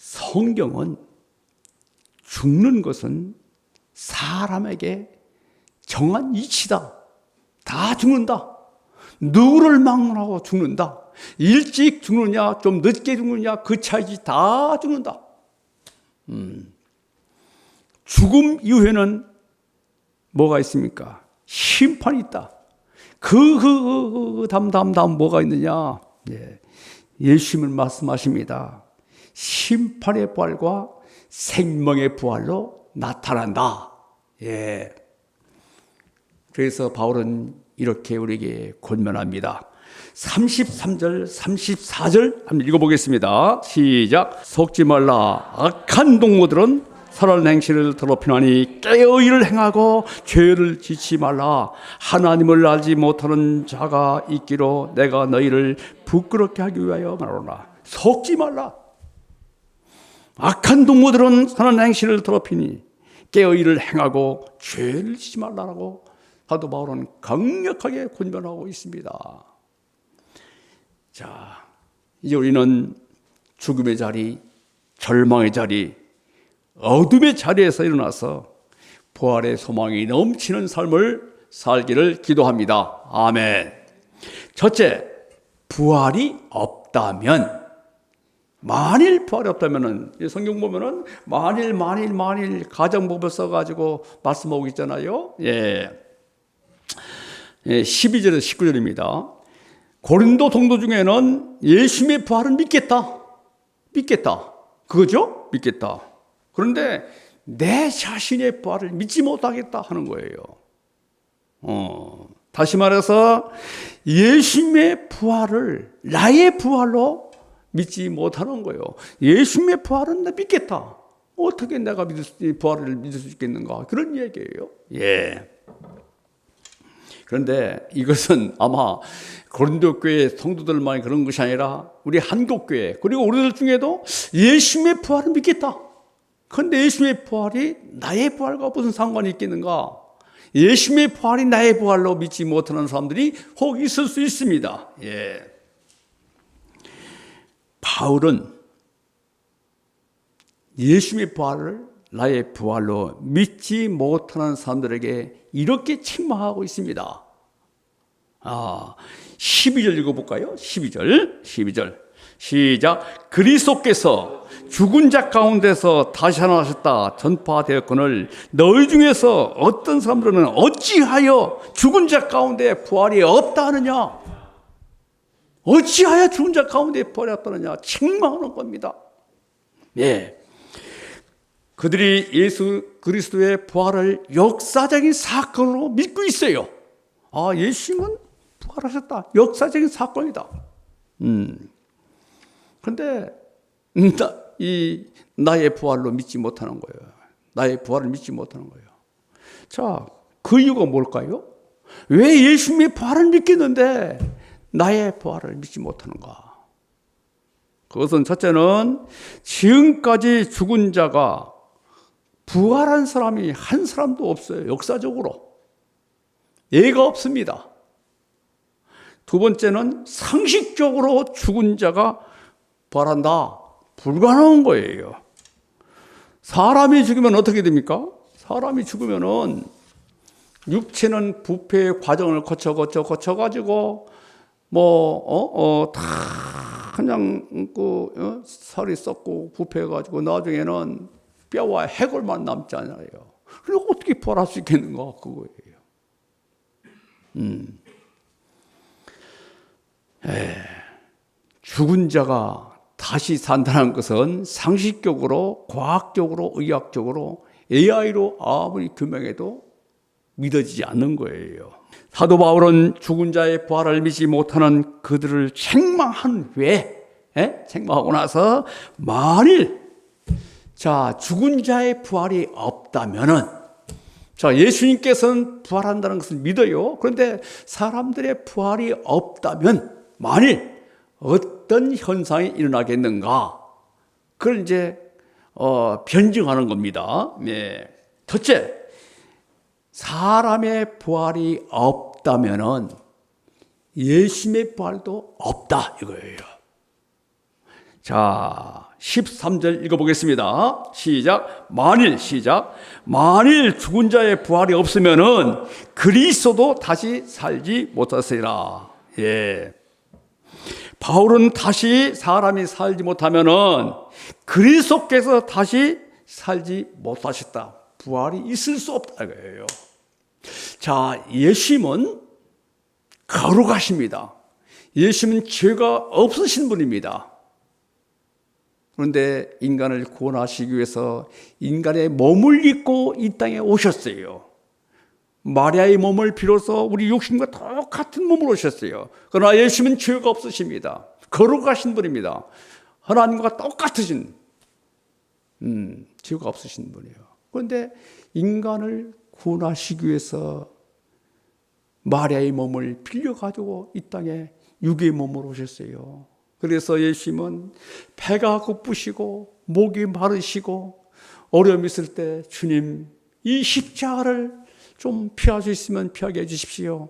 성경은 죽는 것은 사람에게 정한 이치다. 다 죽는다. 누구를 막론하고 죽는다. 일찍 죽느냐 좀 늦게 죽느냐 그 차이지. 다 죽는다. 죽음 이후에는 뭐가 있습니까? 심판이 있다. 다음 뭐가 있느냐? 예수님은 말씀하십니다. 심판의 부활과 생명의 부활로 나타난다. 그래서 바울은 이렇게 우리에게 권면합니다. 33절, 34절 한번 읽어보겠습니다. 시작. 속지 말라. 악한 동무들은 선한 행실을 더럽히나니 깨어 이를 행하고 죄를 짓지 말라. 하나님을 알지 못하는 자가 있기로 내가 너희를 부끄럽게 하기 위하여 말하노라. 속지 말라. 악한 동무들은 선한 행실을 더럽히니 깨어 이를 행하고 죄를 짓지 말라라고 사도 바울은 강력하게 권면하고 있습니다. 자, 이제 우리는 죽음의 자리, 절망의 자리, 어둠의 자리에서 일어나서 부활의 소망이 넘치는 삶을 살기를 기도합니다. 아멘. 첫째, 부활이 없다면, 만일 부활이 없다면은, 성경 보면은 만일 가정법을 써가지고 말씀하고 있잖아요. 12절에서 19절입니다. 고린도 동도 중에는 예수님의 부활은 믿겠다. 그거죠? 믿겠다. 그런데 내 자신의 부활을 믿지 못하겠다 하는 거예요. 다시 말해서 예수님의 부활을 나의 부활로 믿지 못하는 거예요. 예수님의 부활은 나 믿겠다. 어떻게 내가 부활을 믿을 수 있겠는가? 그런 얘기예요. 그런데 이것은 아마 고린도 교회 성도들만이 그런 것이 아니라 우리 한국교회 그리고 우리들 중에도 예수님의 부활을 믿겠다. 그런데 예수님의 부활이 나의 부활과 무슨 상관이 있겠는가? 예수님의 부활이 나의 부활로 믿지 못하는 사람들이 혹 있을 수 있습니다. 바울은 예수님의 부활을 나의 부활로 믿지 못하는 사람들에게 이렇게 책망하고 있습니다. 12절 읽어볼까요? 12절 시작. 그리스도께서 죽은 자 가운데서 다시 살아나셨다 전파되었거늘 너희 중에서 어떤 사람들은 어찌하여 죽은 자 가운데 부활이 없다 하느냐? 어찌하여 죽은 자 가운데 부활이 없다느냐? 책망하는 겁니다. 그들이 예수 그리스도의 부활을 역사적인 사건으로 믿고 있어요. 예수님은 부활하셨다. 역사적인 사건이다. 그런데 나의 부활로 믿지 못하는 거예요. 나의 부활을 믿지 못하는 거예요. 자, 그 이유가 뭘까요? 왜 예수님의 부활을 믿겠는데 나의 부활을 믿지 못하는가? 그것은 첫째는 지금까지 죽은 자가 부활한 사람이 한 사람도 없어요. 역사적으로. 예가 없습니다. 두 번째는 상식적으로 죽은 자가 부활한다. 불가능한 거예요. 사람이 죽으면 어떻게 됩니까? 사람이 죽으면은 육체는 부패의 과정을 거쳐가지고 다 그냥 살이 썩고 부패해가지고 나중에는 뼈와 해골만 남잖아요. 그리고 어떻게 부활할 수 있겠는가? 그거예요. 죽은 자가 다시 산다는 것은 상식적으로, 과학적으로, 의학적으로, AI로 아무리 규명해도 믿어지지 않는 거예요. 사도 바울은 죽은 자의 부활을 믿지 못하는 그들을 책망한 후에, 책망하고 나서 만일 죽은 자의 부활이 없다면은, 예수님께서는 부활한다는 것을 믿어요. 그런데 사람들의 부활이 없다면, 만일 어떤 현상이 일어나겠는가? 그걸 이제, 변증하는 겁니다. 첫째, 사람의 부활이 없다면은 예수님의 부활도 없다, 이거예요. 자, 13절 읽어보겠습니다. 시작. 만일, 시작. 만일 죽은 자의 부활이 없으면은 그리스도도 다시 살지 못하시리라. 예. 바울은 다시 사람이 살지 못하면은 그리스도께서 다시 살지 못하셨다. 부활이 있을 수 없다 이거예요. 자, 예수님은 거룩하십니다. 예수님은 죄가 없으신 분입니다. 그런데 인간을 구원하시기 위해서 인간의 몸을 입고 이 땅에 오셨어요. 마리아의 몸을 빌어서 우리 육신과 똑같은 몸으로 오셨어요. 그러나 예수님은 죄가 없으십니다. 거룩하신 분입니다. 하나님과 똑같으신 죄가 없으신 분이에요. 그런데 인간을 구원하시기 위해서 마리아의 몸을 빌려가지고 이 땅에 육의 몸으로 오셨어요. 그래서 예수님은 배가 고프시고 목이 마르시고 어려움이 있을 때 주님 이 십자가를 좀 피할 수 있으면 피하게 해주십시오.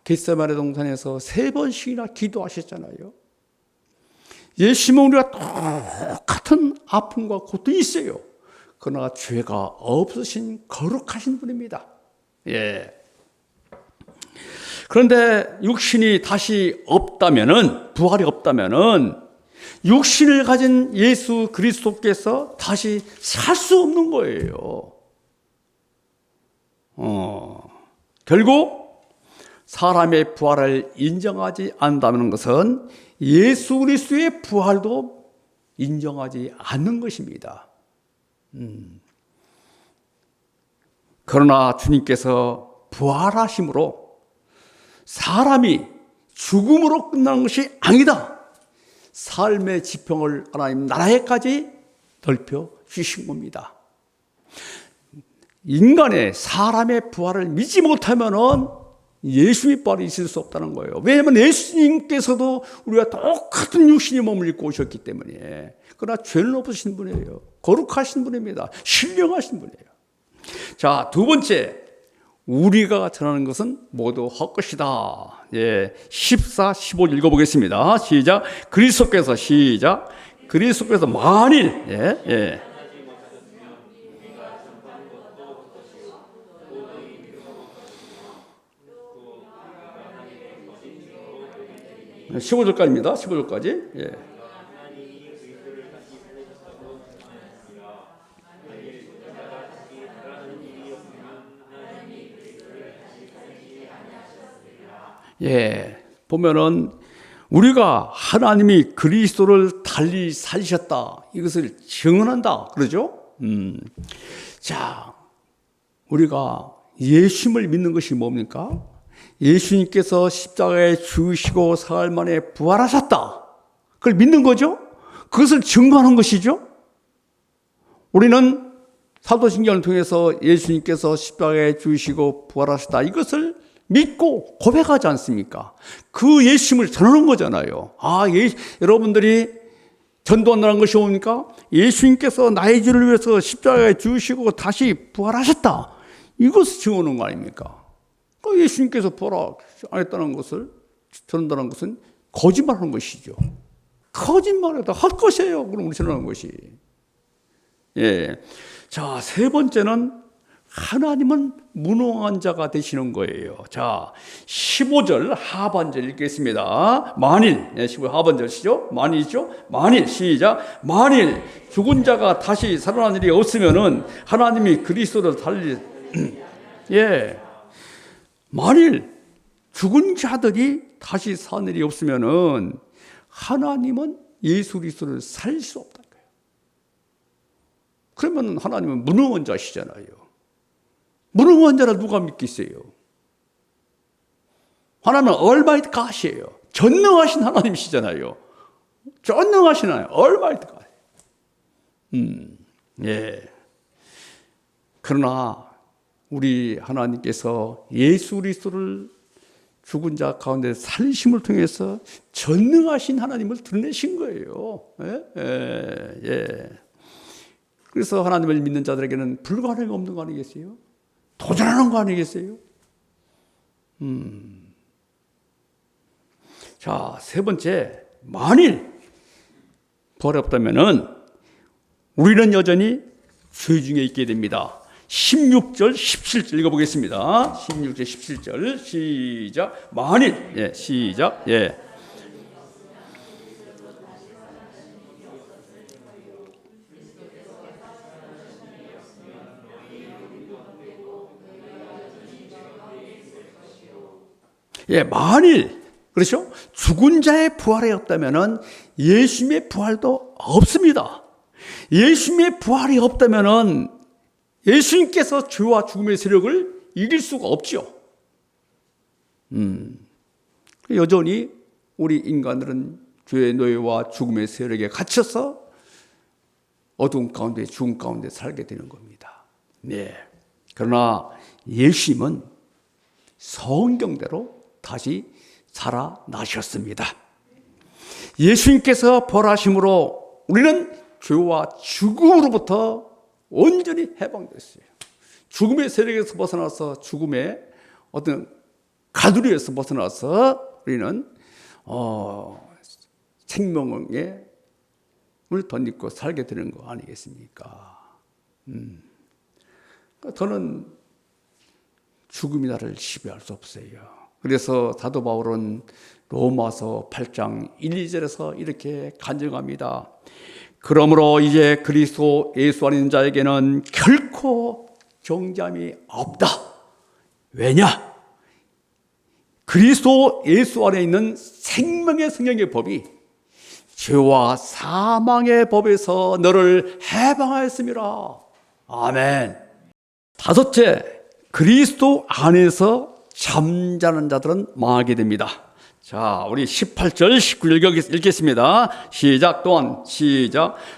겟세마네 동산에서 3번씩이나 기도하셨잖아요. 예수님은 우리가 똑같은 아픔과 고통이 있어요. 그러나 죄가 없으신 거룩하신 분입니다. 예. 그런데 육신이 다시 없다면은, 부활이 없다면은 육신을 가진 예수 그리스도께서 다시 살 수 없는 거예요. 결국 사람의 부활을 인정하지 않는다는 것은 예수 그리스도의 부활도 인정하지 않는 것입니다. 그러나 주님께서 부활하심으로 사람이 죽음으로 끝나는 것이 아니다. 삶의 지평을 하나님 나라에까지 넓혀 주신 겁니다. 인간의 사람의 부활을 믿지 못하면은 예수님의 부활이 있을 수 없다는 거예요. 왜냐하면 예수님께서도 우리가 똑같은 육신의 몸을 입고 오셨기 때문에. 그러나 죄는 없으신 분이에요. 거룩하신 분입니다. 신령하신 분이에요. 자, 두 번째, 우리가 전하는 것은 모두 헛것이다. 예, 14, 15 읽어보겠습니다. 시작. 그리스도께서, 시작. 그리스도께서 만일, 예, 예. 15절까지입니다. 15절까지. 예. 예. 보면은 우리가 하나님이 그리스도를 달리 살리셨다. 이것을 증언한다. 그러죠? 자, 우리가 예수님을 믿는 것이 뭡니까? 예수님께서 십자가에 죽으시고 사흘 만에 부활하셨다. 그걸 믿는 거죠? 그것을 증거하는 것이죠? 우리는 사도신경을 통해서 예수님께서 십자가에 죽으시고 부활하셨다. 이것을 믿고 고백하지 않습니까? 그 예수님을 전하는 거잖아요. 여러분들이 전도한다는 것이 뭡니까? 예수님께서 나의 죄를 위해서 십자가에 죽으시고 다시 부활하셨다. 이것을 증언하는 거 아닙니까? 예수님께서 부활 안 했다는 것을 전한다는 것은 거짓말하는 것이죠. 거짓말에다 할 것이에요. 그럼 우리 전하는 것이. 예. 자, 세 번째는 하나님은 무능한 자가 되시는 거예요. 자, 15절 하반절 읽겠습니다. 만일, 15절 하반절이죠? 만일이죠? 만일, 시작. 만일 죽은 자가 다시 살아난 일이 없으면은 하나님이 그리스도를 달리, 예. 만일 죽은 자들이 다시 사는 일이 없으면은 하나님은 예수 그리스도를 살릴 수 없다. 그러면 하나님은 무능한 자시잖아요. 무능한 자를 누가 믿겠어요? 하나님은 Almighty God이에요. 전능하신 하나님이시잖아요. 전능하신 하나님, Almighty God. 예. 그러나 우리 하나님께서 예수 그리스도를 죽은 자 가운데 살리심을 통해서 전능하신 하나님을 드러내신 거예요. 예. 그래서 하나님을 믿는 자들에게는 불가능이 없는 거 아니겠어요? 도전하는 거 아니겠어요? 자, 세 번째, 만일 부활이 없다면은 우리는 여전히 죄 중에 있게 됩니다. 16절, 17절 읽어보겠습니다. 16절, 17절 시작. 만일 시작. 만일 그렇죠? 죽은 자의 부활이 없다면은 예수님의 부활도 없습니다. 예수님의 부활이 없다면은 예수님께서 죄와 죽음의 세력을 이길 수가 없죠. 여전히 우리 인간들은 죄의 노예와 죽음의 세력에 갇혀서 어두운 가운데 죽음 가운데 살게 되는 겁니다. 그러나 예수님은 성경대로 다시 살아나셨습니다. 예수님께서 부활하심으로 우리는 죄와 죽음으로부터 온전히 해방됐어요. 죽음의 세력에서 벗어나서 죽음의 어떤 가두리에서 벗어나서 우리는 생명의 을 덧입고 살게 되는 거 아니겠습니까? 저는 죽음이 나를 지배할 수 없어요. 그래서 사도 바울은 로마서 8장 1, 2절에서 이렇게 간증합니다. 그러므로 이제 그리스도 예수 안에 있는 자에게는 결코 정죄함이 없다. 왜냐? 그리스도 예수 안에 있는 생명의 성령의 법이 죄와 사망의 법에서 너를 해방하였음이라. 아멘. 다섯째, 그리스도 안에서 잠자는 자들은 망하게 됩니다. 자, 우리 18절, 19절 읽겠습니다. 시작.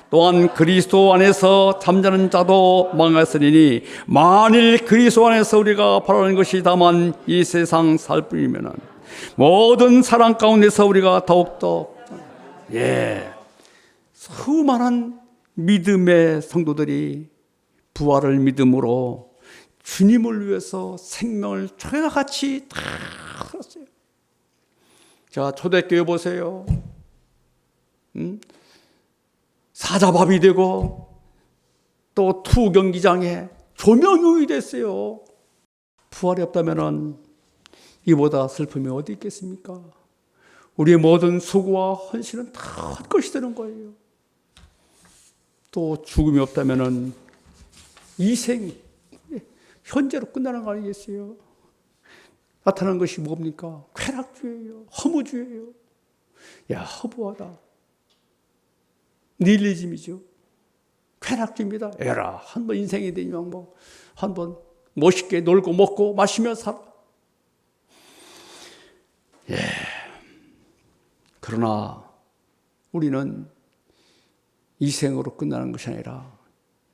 또한 그리스도 안에서 잠자는 자도 망하였으니 만일 그리스도 안에서 우리가 바라는 것이 다만 이 세상 살 뿐이면은 모든 사랑 가운데서 우리가 더욱더 수많은 믿음의 성도들이 부활을 믿음으로 주님을 위해서 생명을 초대같이 다 살았어요. 자, 초대교회 보세요. 사자밥이 되고 또 투 경기장에 조명용이 됐어요. 부활이 없다면 이보다 슬픔이 어디 있겠습니까? 우리의 모든 수고와 헌신은 다 헛것이 되는 거예요. 또 죽음이 없다면 이 생 현재로 끝나는 거 아니겠어요? 나타나는 것이 뭡니까? 쾌락주의예요. 허무주의예요. 야, 허무하다. 닐리즘이죠. 쾌락주의입니다. 에라, 한 번 인생이 되면 뭐 한 번 멋있게 놀고 먹고 마시며 살아. 그러나 우리는 이 생으로 끝나는 것이 아니라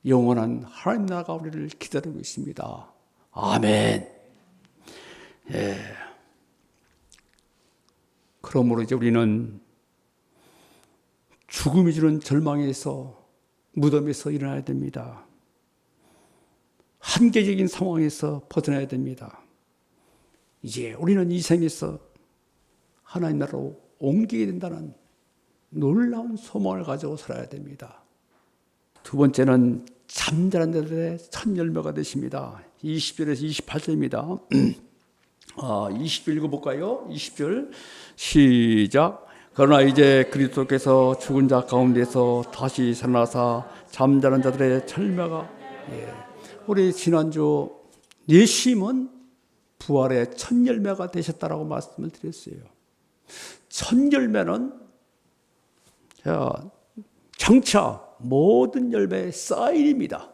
영원한 하나님 나라가 우리를 기다리고 있습니다. 아멘. 그러므로 이제 우리는 죽음이 주는 절망에서 무덤에서 일어나야 됩니다. 한계적인 상황에서 벗어나야 됩니다. 이제 우리는 이 생에서 하나님 나라로 옮기게 된다는 놀라운 소망을 가지고 살아야 됩니다. 두 번째는 잠자는 자들의 첫 열매가 되십니다. 20절에서 28절입니다. 20절 읽어볼까요? 20절 시작. 그러나 이제 그리스도께서 죽은 자 가운데서 다시 살아나사 잠자는 자들의 열매가 우리 지난주 예수님은 부활의 첫 열매가 되셨다라고 말씀을 드렸어요. 첫 열매는 장차 모든 열매의 사인입니다.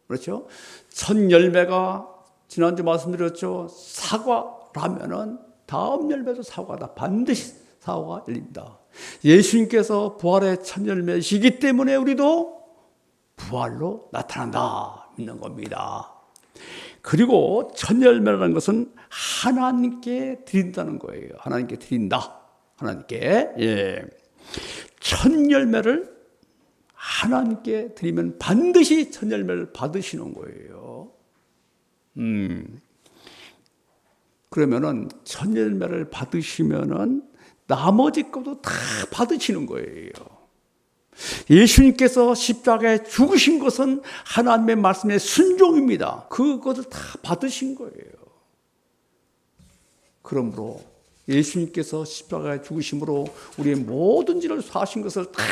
그렇죠? 첫 열매가 지난주 말씀드렸죠. 사과라면은 다음 열매도 사과다. 반드시 사과가 열립니다. 예수님께서 부활의 첫 열매시기 때문에 우리도 부활로 나타난다 믿는 겁니다. 그리고 첫 열매라는 것은 하나님께 드린다는 거예요. 하나님께 드린다. 하나님께 첫 열매를 하나님께 드리면 반드시 첫 열매를 받으시는 거예요. 그러면은 첫 열매를 받으시면은 나머지 것도 다 받으시는 거예요. 예수님께서 십자가에 죽으신 것은 하나님의 말씀의 순종입니다. 그것을 다 받으신 거예요. 그러므로 예수님께서 십자가에 죽으심으로 우리의 모든 죄를 사하신 것을 다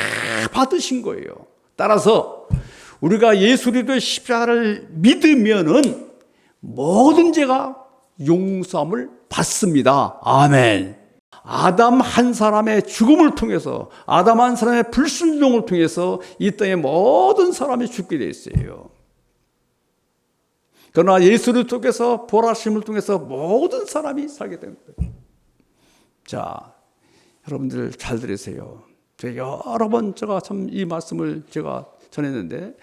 받으신 거예요. 따라서 우리가 예수 그리스도의 십자가를 믿으면은 모든 죄가 용서함을 받습니다. 아멘. 아담 한 사람의 죽음을 통해서, 아담 한 사람의 불순종을 통해서 이 땅의 모든 사람이 죽게 되어 있어요. 그러나 예수 그리스도께서 부활하심을 통해서 모든 사람이 살게 된 거예요. 자, 여러분들 잘 들으세요. 여러 번 제가 참 이 말씀을 제가 전했는데,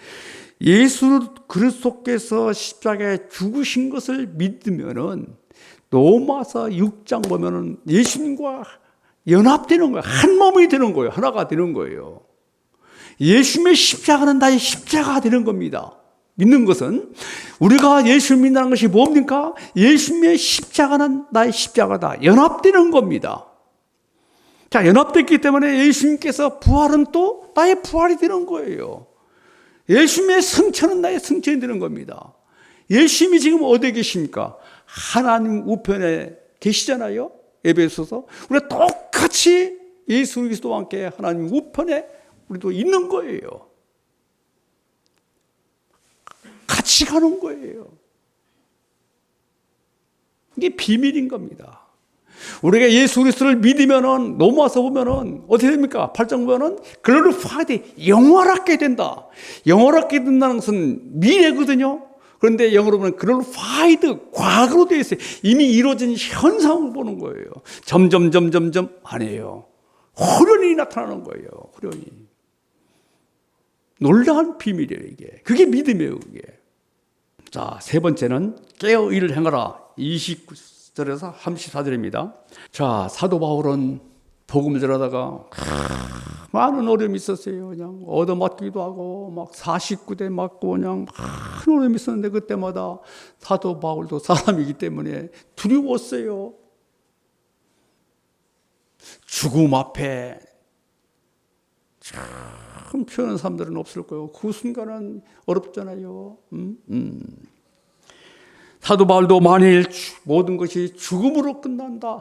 예수 그리스도께서 십자가에 죽으신 것을 믿으면은 로마서 6장 보면은 예수님과 연합되는 거예요. 한 몸이 되는 거예요. 하나가 되는 거예요. 예수님의 십자가는 나의 십자가가 되는 겁니다. 믿는 것은 우리가 예수 믿는 것이 뭡니까? 예수님의 십자가는 나의 십자가다. 연합되는 겁니다. 자, 연합됐기 때문에 예수님께서 부활은 또 나의 부활이 되는 거예요. 예수님의 승천은 나의 승천이 되는 겁니다. 예수님이 지금 어디에 계십니까? 하나님 우편에 계시잖아요. 에베소서. 우리가 똑같이 예수 그리스도와 함께 하나님 우편에 우리도 있는 거예요. 같이 가는 거예요. 이게 비밀인 겁니다. 우리가 예수 그리스도를 믿으면은, 넘어와서 보면은 어떻게 됩니까? 8장 보면은 글로리파이드, 영원하게 된다. 영원하게 된다는 것은 미래거든요. 그런데 영어로 보면 글로리파이드, 과거로 되어 있어요. 이미 이루어진 현상을 보는 거예요. 점점 아니에요. 후련히 나타나는 거예요. 후련히. 놀라운 비밀이에요, 이게. 그게 믿음이에요, 그게. 자, 세 번째는 깨어 일을 행하라. 29절에서 34절입니다. 자, 사도 바울은 복음을 전하다가 많은 어려움이 있었어요. 그냥 얻어맞기도 하고 막 49대 맞고 그냥 많은 어려움이 있었는데, 그때마다 사도 바울도 사람이기 때문에 두려웠어요. 죽음 앞에 참 표현하는 사람들은 없을 거예요. 그 순간은 어렵잖아요. 사도 바울도 만일 모든 것이 죽음으로 끝난다.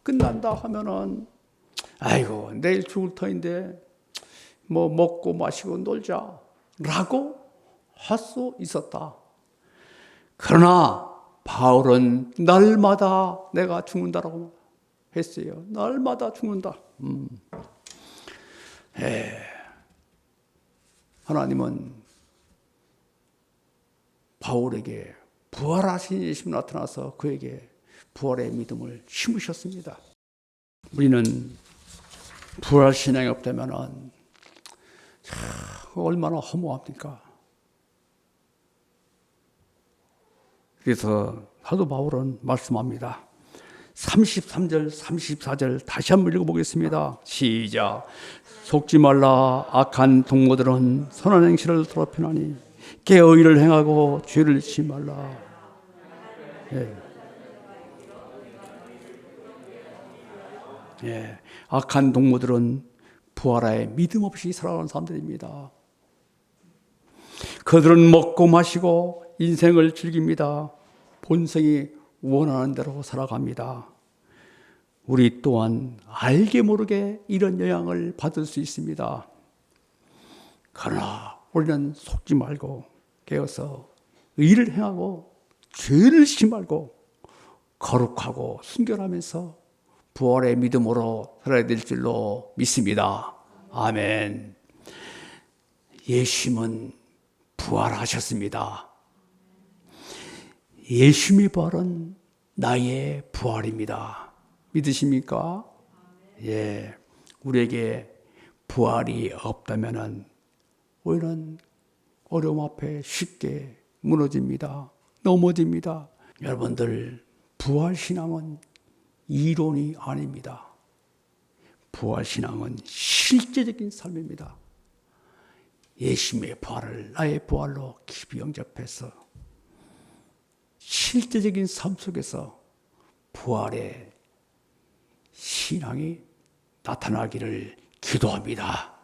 끝난다 하면은, 아이고, 내일 죽을 터인데, 뭐 먹고 마시고 놀자. 라고 할 수 있었다. 그러나, 바울은 날마다 내가 죽는다라고 했어요. 날마다 죽는다. 하나님은 바울에게 부활하신 예수님 나타나서 그에게 부활의 믿음을 심으셨습니다. 우리는 부활 신앙이 없다면 얼마나 허무합니까? 그래서 사도 바울은 말씀합니다. 33절, 34절 다시 한번 읽어보겠습니다. 시작. 속지 말라. 악한 동무들은 선한 행실을 더럽히나니 깨어 일을 행하고 죄를 짓지 말라. 악한 동무들은 부활하에 믿음 없이 살아가는 사람들입니다. 그들은 먹고 마시고 인생을 즐깁니다. 본성이 원하는 대로 살아갑니다. 우리 또한 알게 모르게 이런 영향을 받을 수 있습니다. 그러나 우리는 속지 말고 깨어서 의를 행하고 죄를 짓지 말고 거룩하고 순결하면서 부활의 믿음으로 살아야 될 줄로 믿습니다. 아멘. 예수님은 부활하셨습니다. 예수님의 부활은 나의 부활입니다. 믿으십니까? 예. 우리에게 부활이 없다면은 우리는 어려움 앞에 쉽게 무너집니다. 넘어집니다. 여러분들, 부활신앙은 이론이 아닙니다. 부활신앙은 실제적인 삶입니다. 예수님의 부활을 나의 부활로 깊이 영접해서 실제적인 삶 속에서 부활의 신앙이 나타나기를 기도합니다.